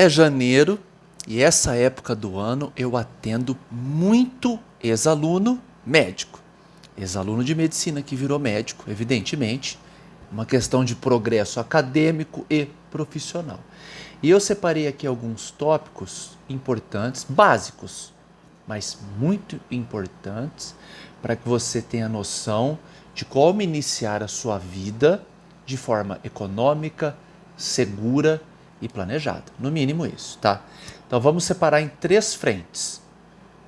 É janeiro e essa época do ano eu atendo muito ex-aluno médico. Ex-aluno de medicina que virou médico, evidentemente. Uma questão de progresso acadêmico e profissional. E eu separei aqui alguns tópicos importantes, básicos, mas muito importantes, para que você tenha noção de como iniciar a sua vida de forma econômica, segura e planejada. No mínimo isso, tá? Então vamos separar em 3 frentes: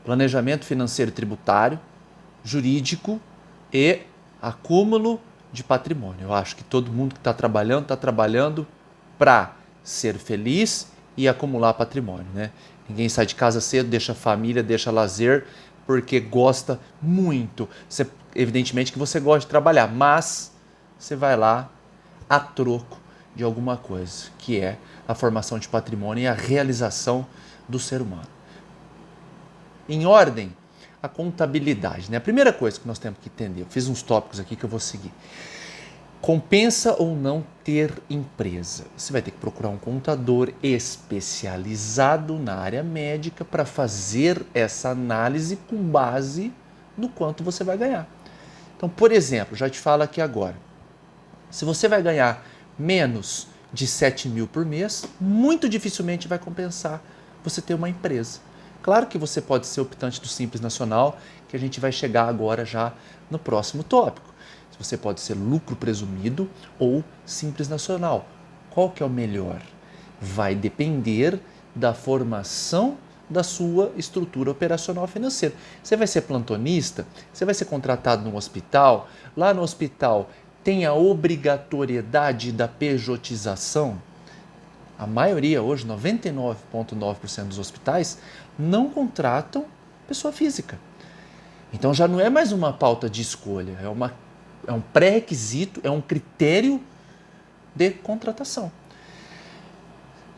planejamento financeiro e tributário, jurídico e acúmulo de patrimônio. Eu acho que todo mundo que está trabalhando para ser feliz e acumular patrimônio, né? Ninguém sai de casa cedo, deixa família, deixa lazer, porque gosta muito. Evidentemente que você gosta de trabalhar, mas você vai lá a troco de alguma coisa, que é a formação de patrimônio e a realização do ser humano. Em ordem, a contabilidade, né? A primeira coisa que nós temos que entender, eu fiz uns tópicos aqui que eu vou seguir. Compensa ou não ter empresa? Você vai ter que procurar um contador especializado na área médica para fazer essa análise com base no quanto você vai ganhar. Então, por exemplo, já te falo aqui agora, se você vai ganhar menos de 7 mil por mês, muito dificilmente vai compensar você ter uma empresa. Claro que você pode ser optante do Simples Nacional, que a gente vai chegar agora já no próximo tópico. Você pode ser lucro presumido ou Simples Nacional. Qual que é o melhor? Vai depender da formação da sua estrutura operacional financeira. Você vai ser plantonista? Você vai ser contratado num hospital? Lá no hospital tem a obrigatoriedade da pejotização? A maioria hoje, 99,9% dos hospitais, não contratam pessoa física. Então já não é mais uma pauta de escolha, é um pré-requisito, é um critério de contratação.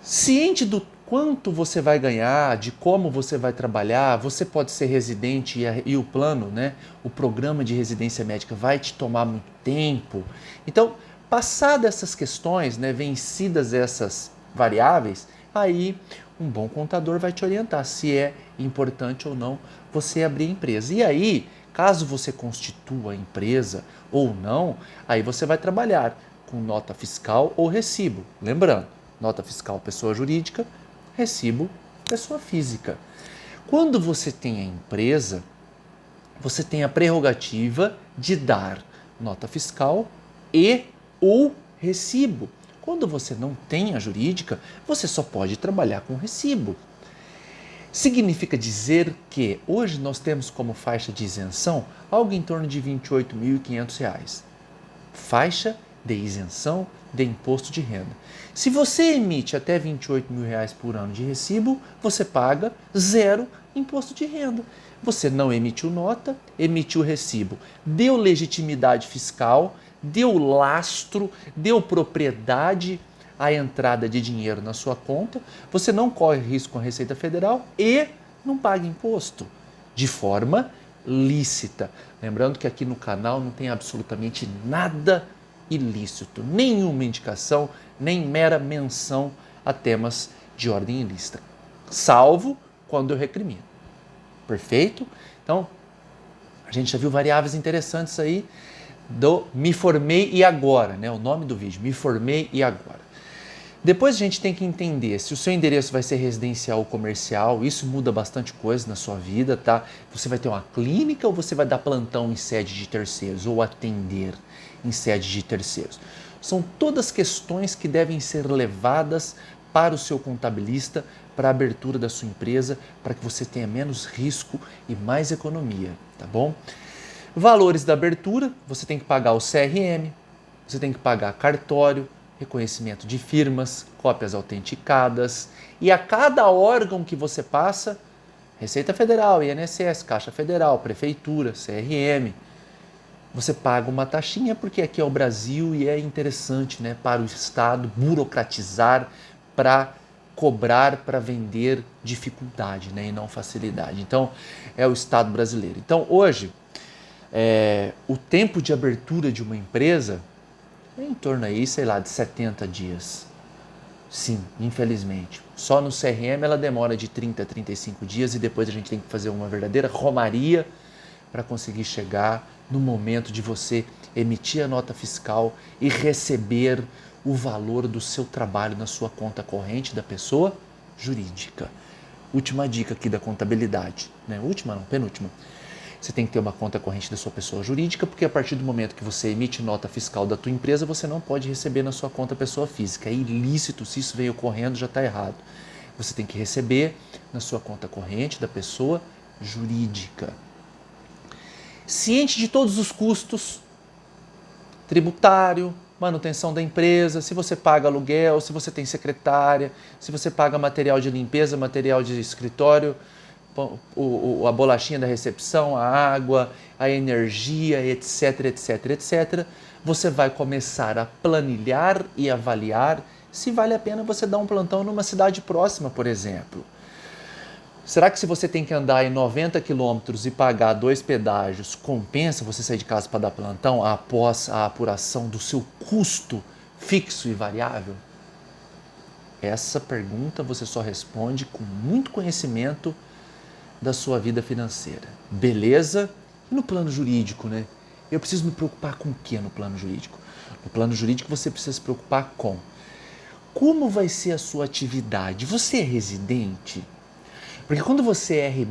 Ciente do quanto você vai ganhar, de como você vai trabalhar, você pode ser residente e o plano, né, o programa de residência médica vai te tomar muito tempo. Então, passadas essas questões, né, vencidas essas variáveis, aí um bom contador vai te orientar se é importante ou não você abrir empresa. E aí, caso você constitua a empresa ou não, aí você vai trabalhar com nota fiscal ou recibo. Lembrando, nota fiscal pessoa jurídica, recibo pessoa física. Quando você tem a empresa, você tem a prerrogativa de dar nota fiscal e ou recibo. Quando você não tem a jurídica, você só pode trabalhar com recibo. Significa dizer que hoje nós temos como faixa de isenção algo em torno de R$ 28.500. Faixa de isenção de imposto de renda. Se você emite até R$ 28 mil por ano de recibo, você paga 0 imposto de renda. Você não emitiu nota, emitiu recibo, deu legitimidade fiscal, deu lastro, deu propriedade à entrada de dinheiro na sua conta, você não corre risco com a Receita Federal e não paga imposto de forma lícita. Lembrando que aqui no canal não tem absolutamente nada ilícito, nenhuma indicação, nem mera menção a temas de ordem ilícita, salvo quando eu recrimino. Perfeito? Então, a gente já viu variáveis interessantes aí do Me Formei e Agora, né? O nome do vídeo, Me Formei e Agora. Depois a gente tem que entender se o seu endereço vai ser residencial ou comercial, isso muda bastante coisa na sua vida, tá? Você vai ter uma clínica ou você vai dar plantão em sede de terceiros ou atender em sede de terceiros? São todas questões que devem ser levadas para o seu contabilista, para a abertura da sua empresa, para que você tenha menos risco e mais economia, tá bom? Valores da abertura, você tem que pagar o CRM, você tem que pagar cartório, reconhecimento de firmas, cópias autenticadas, e a cada órgão que você passa, Receita Federal, INSS, Caixa Federal, Prefeitura, CRM, você paga uma taxinha porque aqui é o Brasil e é interessante, né, para o Estado burocratizar, para cobrar, para vender dificuldade, né, e não facilidade. Então, é o Estado brasileiro. Então, hoje, o tempo de abertura de uma empresa é em torno aí, sei lá, de 70 dias. Sim, infelizmente. Só no CRM ela demora de 30 a 35 dias e depois a gente tem que fazer uma verdadeira romaria para conseguir chegar no momento de você emitir a nota fiscal e receber o valor do seu trabalho na sua conta corrente da pessoa jurídica. Última dica aqui da contabilidade, né? Última não, penúltima. Você tem que ter uma conta corrente da sua pessoa jurídica, porque a partir do momento que você emite nota fiscal da tua empresa, você não pode receber na sua conta pessoa física. É ilícito, se isso veio ocorrendo, já está errado. Você tem que receber na sua conta corrente da pessoa jurídica. Ciente de todos os custos, tributário, manutenção da empresa, se você paga aluguel, se você tem secretária, se você paga material de limpeza, material de escritório, a bolachinha da recepção, a água, a energia, etc, etc, etc, você vai começar a planilhar e avaliar se vale a pena você dar um plantão numa cidade próxima, por exemplo. Será que se você tem que andar em 90 quilômetros e pagar 2 pedágios, compensa você sair de casa para dar plantão após a apuração do seu custo fixo e variável? Essa pergunta você só responde com muito conhecimento da sua vida financeira. Beleza? E no plano jurídico, né? Eu preciso me preocupar com o que no plano jurídico? No plano jurídico você precisa se preocupar com como vai ser a sua atividade. Você é residente? Porque quando você é R+,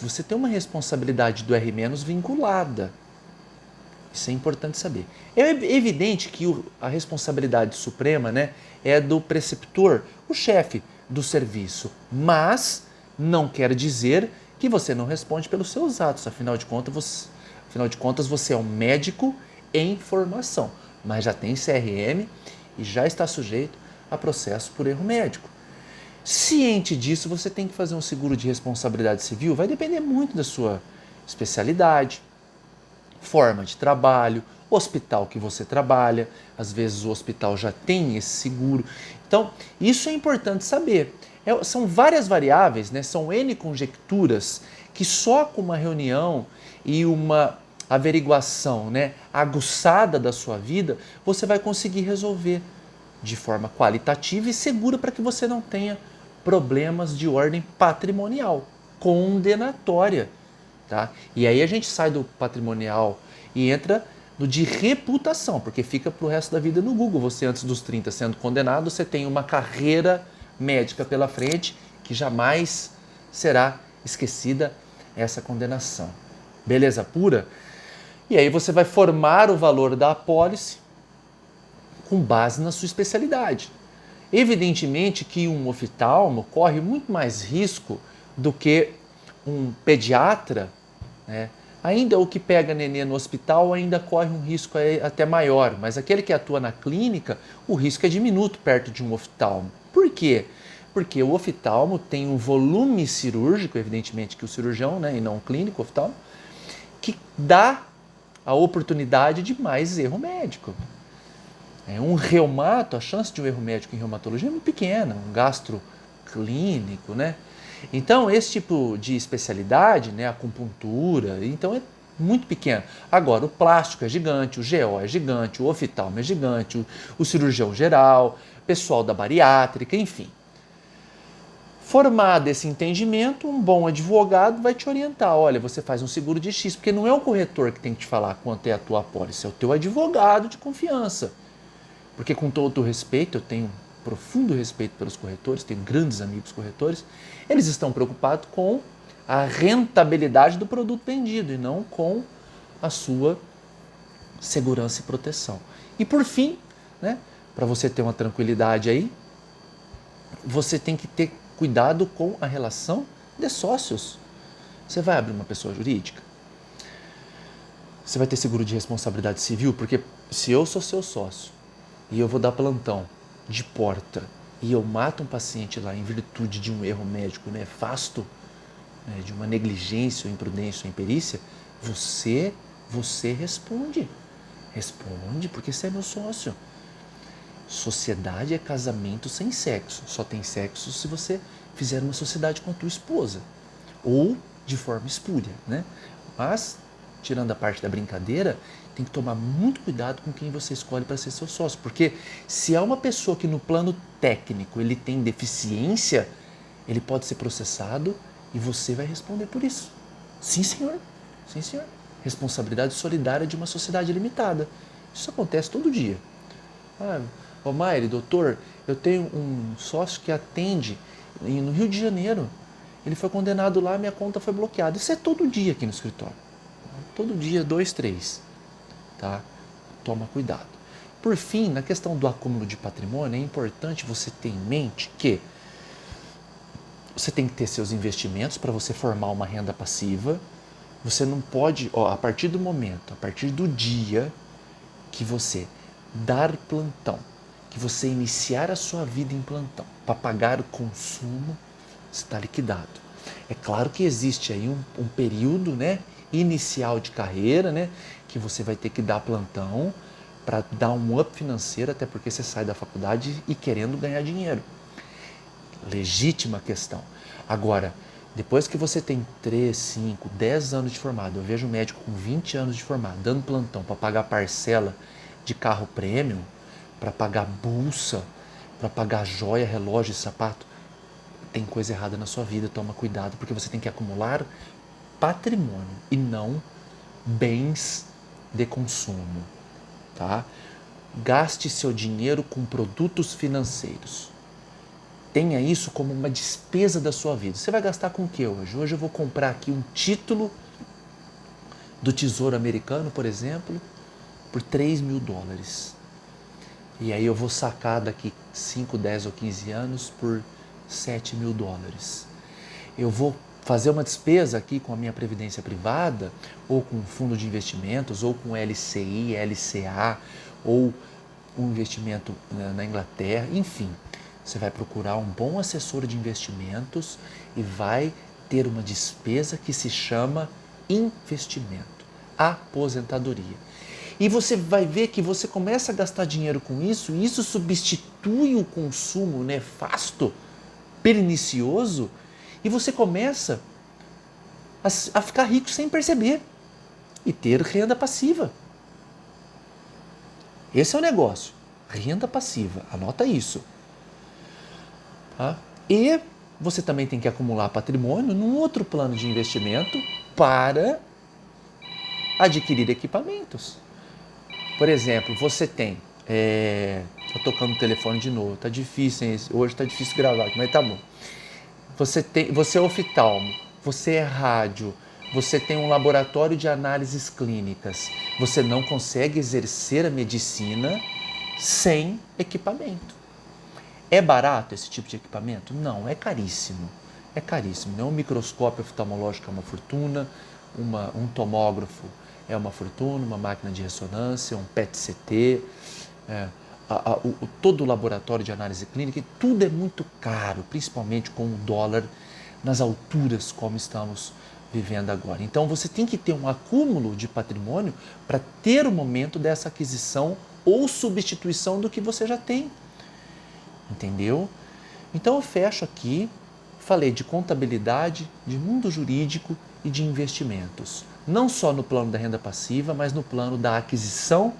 você tem uma responsabilidade do R- vinculada. Isso é importante saber. É evidente que a responsabilidade suprema, né, é do preceptor, o chefe do serviço, mas não quer dizer que você não responde pelos seus atos. Afinal de contas, você é um médico em formação, mas já tem CRM e já está sujeito a processo por erro médico. Ciente disso, você tem que fazer um seguro de responsabilidade civil. Vai depender muito da sua especialidade, forma de trabalho, hospital que você trabalha. Às vezes o hospital já tem esse seguro. Então, isso é importante saber. São várias variáveis, né? São N conjecturas que só com uma reunião e uma averiguação, né, aguçada da sua vida, você vai conseguir resolver de forma qualitativa e segura para que você não tenha problemas de ordem patrimonial, condenatória. Tá? E aí a gente sai do patrimonial e entra no de reputação, porque fica para o resto da vida no Google. Você antes dos 30 sendo condenado, você tem uma carreira médica pela frente que jamais será esquecida essa condenação. Beleza pura? E aí você vai formar o valor da apólice com base na sua especialidade. Evidentemente que um oftalmo corre muito mais risco do que um pediatra, né? Ainda o que pega nenê no hospital ainda corre um risco até maior, mas aquele que atua na clínica, o risco é diminuto perto de um oftalmo. Por quê? Porque o oftalmo tem um volume cirúrgico, evidentemente que o cirurgião, né, e não o clínico, o oftalmo, que dá a oportunidade de mais erro médico. Um reumato, a chance de um erro médico em reumatologia é muito pequena, um gastro clínico, né? Então, esse tipo de especialidade, né, acupuntura, então é muito pequeno. Agora, o plástico é gigante, o GO é gigante, o oftalmo é gigante, o cirurgião geral, pessoal da bariátrica, enfim. Formado esse entendimento, um bom advogado vai te orientar. Olha, você faz um seguro de X, porque não é o corretor que tem que te falar quanto é a tua apólice, é o teu advogado de confiança. Porque com todo o respeito, eu tenho profundo respeito pelos corretores, tenho grandes amigos corretores, eles estão preocupados com a rentabilidade do produto vendido e não com a sua segurança e proteção. E por fim, né, para você ter uma tranquilidade aí, você tem que ter cuidado com a relação de sócios. Você vai abrir uma pessoa jurídica? Você vai ter seguro de responsabilidade civil? Porque se eu sou seu sócio e eu vou dar plantão de porta e eu mato um paciente lá em virtude de um erro médico nefasto, né, de uma negligência ou imprudência ou imperícia, você responde. Responde porque você é meu sócio. Sociedade é casamento sem sexo. Só tem sexo se você fizer uma sociedade com a tua esposa. Ou de forma espúria, né? Mas tirando a parte da brincadeira, tem que tomar muito cuidado com quem você escolhe para ser seu sócio, porque se é uma pessoa que no plano técnico ele tem deficiência, ele pode ser processado e você vai responder por isso. Sim, senhor. Sim, senhor. Responsabilidade solidária de uma sociedade limitada. Isso acontece todo dia. Ô Maire, doutor, eu tenho um sócio que atende no Rio de Janeiro. Ele foi condenado lá, minha conta foi bloqueada. Isso é todo dia aqui no escritório. Todo dia, 2, 3. Tá? Toma cuidado. Por fim, na questão do acúmulo de patrimônio, é importante você ter em mente que você tem que ter seus investimentos para você formar uma renda passiva. Você não pode, a partir do momento, a partir do dia que você dar plantão, que você iniciar a sua vida em plantão para pagar o consumo, está liquidado. É claro que existe aí um período, né, inicial de carreira, né, que você vai ter que dar plantão para dar um up financeiro, até porque você sai da faculdade e querendo ganhar dinheiro. Legítima questão. Agora, depois que você tem 3, 5, 10 anos de formado, eu vejo um médico com 20 anos de formado, dando plantão para pagar parcela de carro premium, para pagar bolsa, para pagar joia, relógio e sapato, tem coisa errada na sua vida, toma cuidado, porque você tem que acumular patrimônio e não bens de consumo, tá? Gaste seu dinheiro com produtos financeiros. Tenha isso como uma despesa da sua vida. Você vai gastar com o que hoje? Hoje eu vou comprar aqui um título do Tesouro Americano, por exemplo, por $3.000. E aí eu vou sacar daqui 5, 10 ou 15 anos por $7.000. Eu vou fazer uma despesa aqui com a minha previdência privada, ou com fundo de investimentos, ou com LCI, LCA, ou um investimento na Inglaterra, enfim. Você vai procurar um bom assessor de investimentos e vai ter uma despesa que se chama investimento, aposentadoria. E você vai ver que você começa a gastar dinheiro com isso e isso substitui o consumo nefasto, pernicioso, e você começa a ficar rico sem perceber e ter renda passiva. Esse é o negócio, renda passiva, anota isso. Tá? E você também tem que acumular patrimônio num outro plano de investimento para adquirir equipamentos. Por exemplo, você tem... Tô tocando o telefone de novo, tá difícil, hein? Hoje tá difícil gravar, mas tá bom. Você é oftalmo, você é rádio, você tem um laboratório de análises clínicas. Você não consegue exercer a medicina sem equipamento. É barato esse tipo de equipamento? Não, é caríssimo. É caríssimo. Né? Um microscópio oftalmológico é uma fortuna, um tomógrafo é uma fortuna, uma máquina de ressonância, um PET-CT, todo o laboratório de análise clínica, tudo é muito caro, principalmente com o dólar nas alturas como estamos vivendo agora. Então você tem que ter um acúmulo de patrimônio para ter o momento dessa aquisição ou substituição do que você já tem. Entendeu? Então eu fecho aqui, falei de contabilidade, de mundo jurídico e de investimentos. Não só no plano da renda passiva, mas no plano da aquisição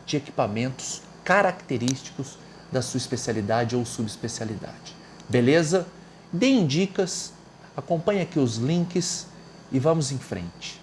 de equipamentos característicos da sua especialidade ou subespecialidade. Beleza? Deem dicas, acompanhe aqui os links e vamos em frente.